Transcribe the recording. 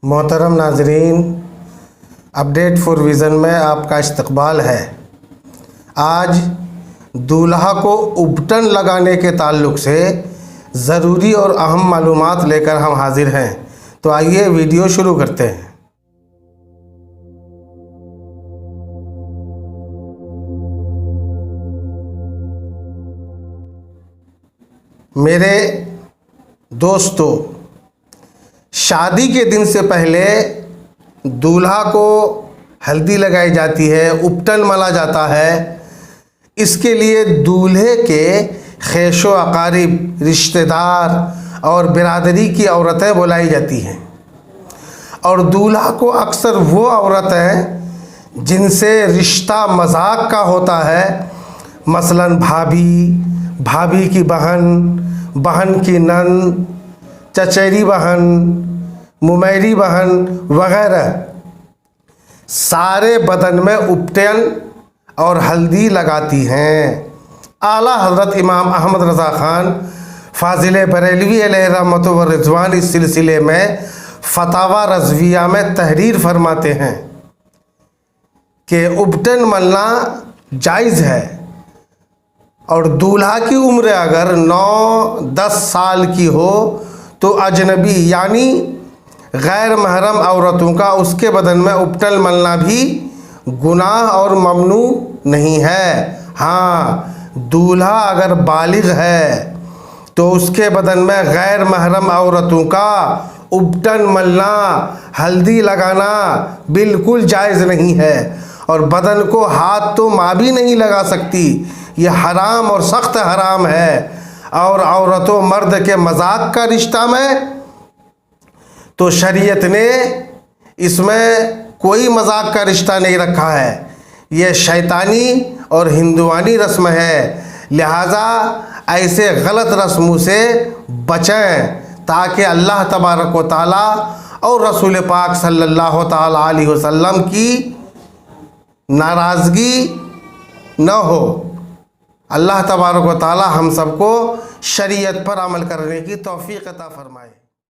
محترم ناظرین، update four vision میں آپ کا استقبال ہے۔ آج دولہا کو ابٹن لگانے کے تعلق سے ضروری اور اہم معلومات لے کر ہم حاضر ہیں، تو آئیے ویڈیو شروع کرتے ہیں۔ میرے دوستو، شادی کے دن سے پہلے دولہا کو ہلدی لگائی جاتی ہے، ابٹن ملا جاتا ہے۔ اس کے لیے دولہے کے خیش و اقارب، رشتہ دار اور برادری کی عورتیں بلائی جاتی ہیں، اور دولہا کو اکثر وہ عورتیں جن سے رشتہ مذاق کا ہوتا ہے، مثلاً بھابھی کی بہن کی نند، چچیری بہن، ممیری بہن وغیرہ، سارے بدن میں ابٹن اور ہلدی لگاتی ہیں۔ اعلیٰ حضرت امام احمد رضا خان فاضل بریلوی علیہ رحمت و رضوان اس سلسلے میں فتاوی رضویہ میں تحریر فرماتے ہیں کہ ابٹن ملنا جائز ہے، اور دولہا کی عمر اگر 9-10 سال کی ہو تو اجنبی یعنی غیر محرم عورتوں کا اس کے بدن میں ابٹن ملنا بھی گناہ اور ممنوع نہیں ہے۔ ہاں، دولہا اگر بالغ ہے تو اس کے بدن میں غیر محرم عورتوں کا ابٹن ملنا، ہلدی لگانا بالکل جائز نہیں ہے، اور بدن کو ہاتھ تو ماں بھی نہیں لگا سکتی، یہ حرام اور سخت حرام ہے۔ اور عورت و مرد کے مذاق کا رشتہ میں تو شریعت نے اس میں کوئی مذاق کا رشتہ نہیں رکھا ہے، یہ شیطانی اور ہندوانی رسم ہے، لہٰذا ایسے غلط رسموں سے بچیں تاکہ اللہ تبارک و تعالیٰ اور رسول پاک صلی اللہ تعالیٰ علیہ وسلم کی ناراضگی نہ ہو۔ اللہ تبارک و تعالیٰ ہم سب کو شریعت پر عمل کرنے کی توفیق عطا فرمائے۔